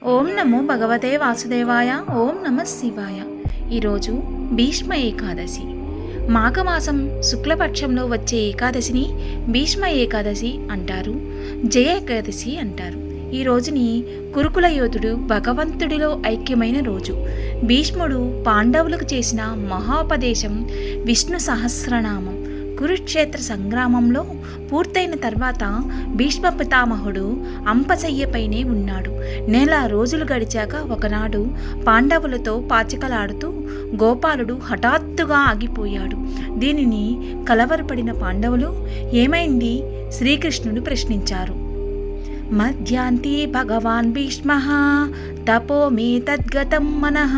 ఓం నమో భగవతే వాసుదేవాయ. ఓం నమ శివాయ. ఈరోజు భీష్మ ఏకాదశి. మాఘమాసం శుక్లపక్షంలో వచ్చే ఏకాదశిని భీష్మ ఏకాదశి అంటారు, జయ ఏకాదశి అంటారు. ఈ రోజుని కురుకుల యోధుడు భగవంతుడిలో ఐక్యమైన రోజు. భీష్ముడు పాండవులకు చేసిన మహోపదేశం విష్ణు సహస్రనామం కురుక్షేత్ర సంగ్రామంలో పూర్తయిన తర్వాత భీష్మ పితామహుడు అంపశయ్యపైనే ఉన్నాడు. నెల రోజులు గడిచాక ఒకనాడు పాండవులతో పాచికలాడుతూ గోపాలుడు హఠాత్తుగా ఆగిపోయాడు. దీనిని కలవరపడిన పాండవులు ఏమైంది శ్రీకృష్ణుడు ప్రశ్నించారు. మధ్యాంతి భగవాన్ భీష్మః తపో మే తద్గతం మనః.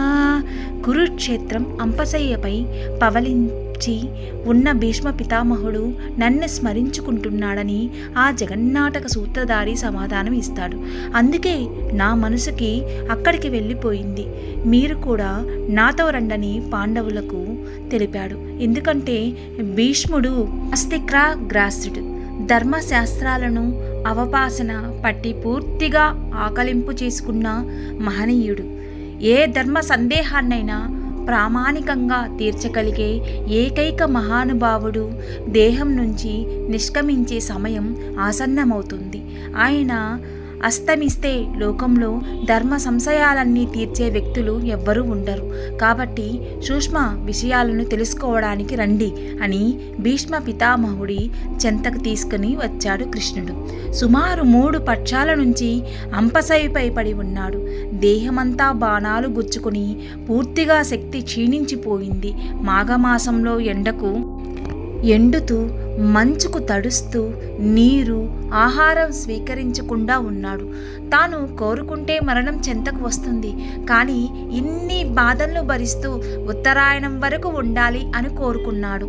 కురుక్షేత్రం అంపశయ్యపై పవలించి ఉన్న భీష్మ పితామహుడు నన్ను స్మరించుకుంటున్నాడని ఆ జగన్నాటక సూత్రధారి సమాధానం ఇస్తాడు. అందుకే నా మనసుకి అక్కడికి వెళ్ళిపోయింది. మీరు కూడా నాతో రండని పాండవులకు తెలిపాడు. ఎందుకంటే భీష్ముడు అస్తిక్రాగ్రాసుడు, ధర్మశాస్త్రాలను అవపాసన పట్టి పూర్తిగా ఆకలింపు చేసుకున్న మహనీయుడు. ఏ ధర్మ సందేహాన్నైనా ప్రామాణికంగా తీర్చగలిగే ఏకైక మహానుభావుడు. దేహం నుంచి నిష్క్రమించే సమయం ఆసన్నమవుతుంది. ఆయన అస్తమిస్తే లోకంలో ధర్మ సంశయాలన్నీ తీర్చే వ్యక్తులు ఎవ్వరూ ఉండరు. కాబట్టి సూక్ష్మ విషయాలను తెలుసుకోవడానికి రండి అని భీష్మ పితామహుడి చెంతకు తీసుకుని వచ్చాడు కృష్ణుడు. సుమారు 3 పక్షాల నుంచి అంపశయ్యపై పడి ఉన్నాడు. దేహమంతా బాణాలు గుచ్చుకుని పూర్తిగా శక్తి క్షీణించిపోయింది. మాఘమాసంలో ఎండుతూ మంచుకు తడుస్తూ నీరు ఆహారం స్వీకరించకుండా ఉన్నాడు. తాను కోరుకుంటే మరణం చెంతకు వస్తుంది, కానీ ఇన్ని బాధలను భరిస్తూ ఉత్తరాయణం వరకు ఉండాలి అని కోరుకున్నాడు.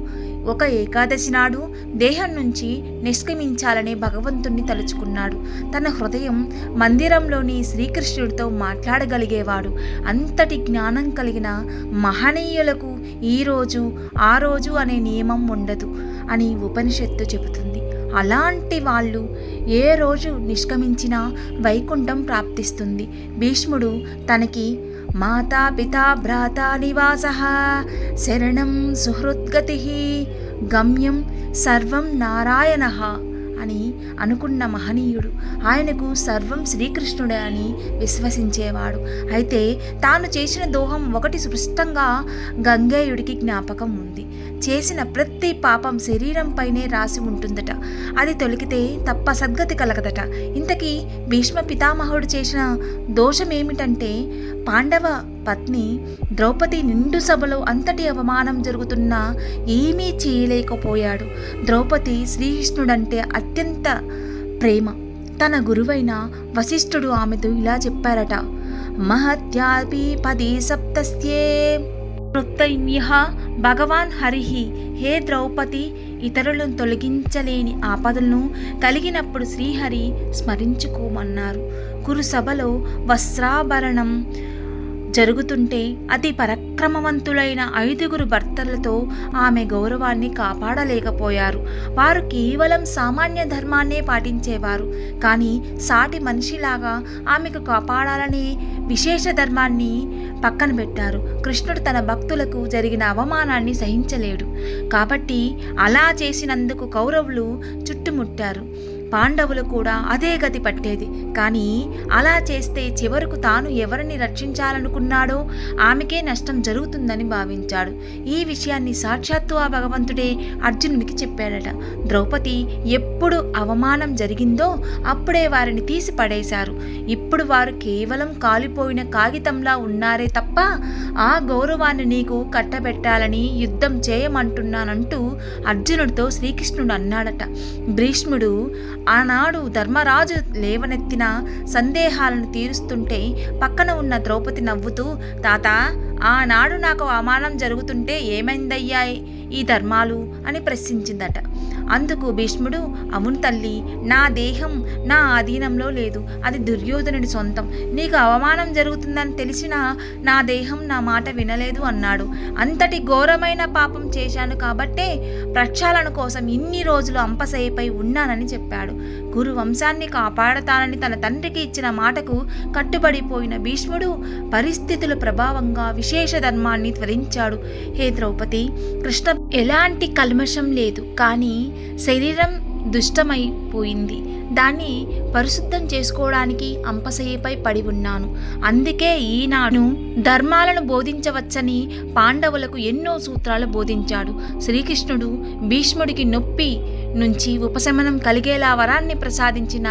ఒక ఏకాదశి నాడు దేహం నుంచి నిష్క్రమించాలని భగవంతుణ్ణి తలుచుకున్నాడు. తన హృదయం మందిరంలోని శ్రీకృష్ణుడితో మాట్లాడగలిగేవాడు. అంతటి జ్ఞానం కలిగిన మహనీయులకు ఈరోజు ఆ రోజు అనే నియమం ఉండదు అని ఉపనిషత్తు చెబుతుంది. అలాంటి వాళ్ళు ఏ రోజు నిష్క్రమించినా వైకుంఠం ప్రాప్తిస్తుంది. భీష్ముడు తనకి మాతా పితా భ్రాతా నివాసః శరణం సుహృద్గతి గమ్యం సర్వం నారాయణః అని అనుకున్న మహనీయుడు. ఆయనకు సర్వం శ్రీకృష్ణుడే అని విశ్వసించేవాడు. అయితే తాను చేసిన దోహం ఒకటి స్పష్టంగా గంగేయుడికి జ్ఞాపకం ఉంది. చేసిన ప్రతి పాపం శరీరంపైనే రాసి ఉంటుందట. అది తొలగితే తప్ప సద్గతి కలగదట. ఇంతకీ భీష్మ పితామహుడు చేసిన దోషం ఏమిటంటే పాండవ పత్ని ద్రౌపది నిండు సభలో అంతటి అవమానం జరుగుతున్నా ఏమీ చేయలేకపోయాడు. ద్రౌపది శ్రీకృష్ణుడంటే అత్యంత ప్రేమ. తన గురువైన వశిష్ఠుడు ఆమెతో ఇలా చెప్పారట. మహత్యాపి పది సప్తస్యే కృతైన్యః భగవాన్ హరిహి. హే ద్రౌపది, ఇతరులను తొలగించలేని ఆపదలను కలిగినప్పుడు శ్రీహరి స్మరించుకోమన్నారు. కురుసభలో వస్త్రాభరణం జరుగుతుంటే అతి పరాక్రమవంతులైన 5 భర్తలతో ఆమె గౌరవాన్ని కాపాడలేకపోయారు. వారు కేవలం సామాన్య ధర్మాన్నే పాటించేవారు, కానీ సాటి మనిషిలాగా ఆమెకు కాపాడాలనే విశేష ధర్మాన్ని పక్కన పెట్టారు. కృష్ణుడు తన భక్తులకు జరిగిన అవమానాన్ని సహించలేడు. కాబట్టి అలా చేసినందుకు కౌరవులు చుట్టుముట్టారు. పాండవులు కూడా అదే గతి పట్టేది. కానీ అలా చేస్తే చివరకు తాను ఎవరిని రక్షించాలనుకున్నాడో ఆమెకే నష్టం జరుగుతుందని భావించాడు. ఈ విషయాన్ని సాక్షాత్తు ఆ భగవంతుడే అర్జునుడికి చెప్పాడట. ద్రౌపది ఎప్పుడు అవమానం జరిగిందో అప్పుడే వారిని తీసి పడేశారు. ఇప్పుడు వారు కేవలం కాలిపోయిన కాగితంలా ఉన్నారే తప్ప ఆ గౌరవాన్ని నీకు కట్టబెట్టాలని యుద్ధం చేయమంటున్నానంటూ అర్జునుడితో శ్రీకృష్ణుడు అన్నాడట. భీష్ముడు ఆనాడు ధర్మరాజు లేవనెత్తిన సందేహాలను తీరుస్తుంటే పక్కన ఉన్న ద్రౌపది నవ్వుతూ, తాత, ఆనాడు నాకు అవమానం జరుగుతుంటే ఏమైందయ్యా, ఈ ధర్మాలు అని ప్రశ్నించిందట. అందుకు భీష్ముడు, అవును తల్లి, నా దేహం నా ఆధీనంలో లేదు, అది దుర్యోధనుడి సొంతం. నీకు అవమానం జరుగుతుందని తెలిసినా నా దేహం నా మాట వినలేదు అన్నాడు. అంతటి ఘోరమైన పాపం చేశాను కాబట్టే ప్రక్షాళన కోసం ఇన్ని రోజులు అంపశయ్యపై ఉన్నానని చెప్పాడు. కురు వంశాన్ని కాపాడతానని తన తండ్రికి ఇచ్చిన మాటకు కట్టుబడిపోయిన భీష్ముడు పరిస్థితుల ప్రభావంగా విశేష ధర్మాన్ని త్వరించాడు. హే ద్రౌపది, కృష్ణ ఎలాంటి కల్మషం లేదు, కానీ శరీరం దుష్టమైపోయింది. దాన్ని పరిశుద్ధం చేసుకోవడానికి అంపశయ్యపై పడి ఉన్నాను. అందుకే ఈనాడు ధర్మాలను బోధించవచ్చని పాండవులకు ఎన్నో సూత్రాలు బోధించాడు. శ్రీకృష్ణుడు భీష్ముడికి నొప్పి నుంచి ఉపశమనం కలిగేలా వరాన్ని ప్రసాదించిన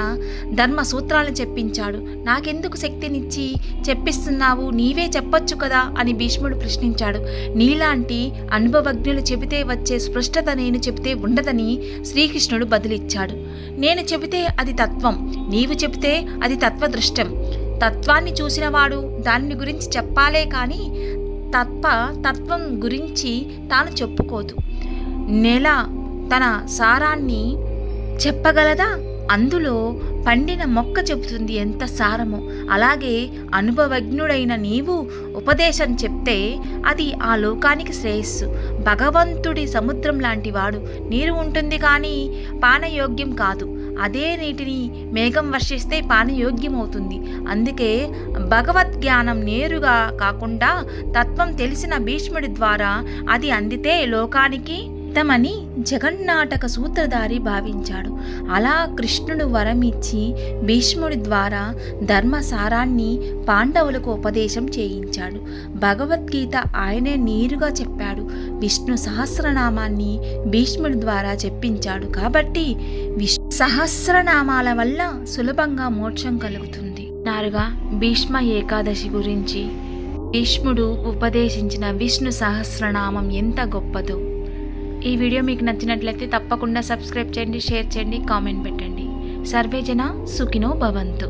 ధర్మ సూత్రాలను చెప్పించాడు. నాకెందుకు శక్తినిచ్చి చెప్పిస్తున్నావు, నీవే చెప్పొచ్చు కదా అని భీష్ముడు ప్రశ్నించాడు. నీలాంటి అనుభవజ్ఞులు చెబితే వచ్చే స్పష్టత నేను చెబితే ఉండదని శ్రీకృష్ణుడు బదులిచ్చాడు. నేను చెబితే అది తత్వం, నీవు చెబితే అది తత్వదృష్టం. తత్వాన్ని చూసినవాడు దాని గురించి చెప్పాలే కానీ తత్వం గురించి తాను చెప్పుకోదు. నెల తన సారాన్ని చెప్పగలదా? అందులో పండిన మొక్క చెబుతుంది ఎంత సారమో. అలాగే అనుభవజ్ఞుడైన నీవు ఉపదేశం చెప్తే అది ఆ లోకానికి శ్రేయస్సు. భగవంతుడి సముద్రం లాంటివాడు. నీరు ఉంటుంది కానీ పానయోగ్యం కాదు. అదే నీటిని మేఘం వర్షిస్తే పానయోగ్యమవుతుంది. అందుకే భగవద్జ్ఞానం నేరుగా కాకుండా తత్వం తెలిసిన భీష్ముడి ద్వారా అది అందితే లోకానికి తమని జగన్నాటక సూత్రధారి భావించాడు. అలా కృష్ణుడు వరమిచ్చి భీష్ముడి ద్వారా ధర్మసారాన్ని పాండవులకు ఉపదేశం చేయించాడు. భగవద్గీత ఆయనే నేరుగా చెప్పాడు. విష్ణు సహస్రనామాన్ని భీష్ముడి ద్వారా చెప్పించాడు. కాబట్టి సహస్రనామాల వల్ల సులభంగా మోక్షం కలుగుతుంది. నారుగా భీష్మ ఏకాదశి గురించి భీష్ముడు ఉపదేశించిన విష్ణు సహస్రనామం ఎంత గొప్పదో. ఈ వీడియో మీకు నచ్చినట్లయితే తప్పకుండా సబ్స్క్రైబ్ చేయండి, షేర్ చేయండి, కామెంట్ పెట్టండి. సర్వే జన సుఖినో భవంతు.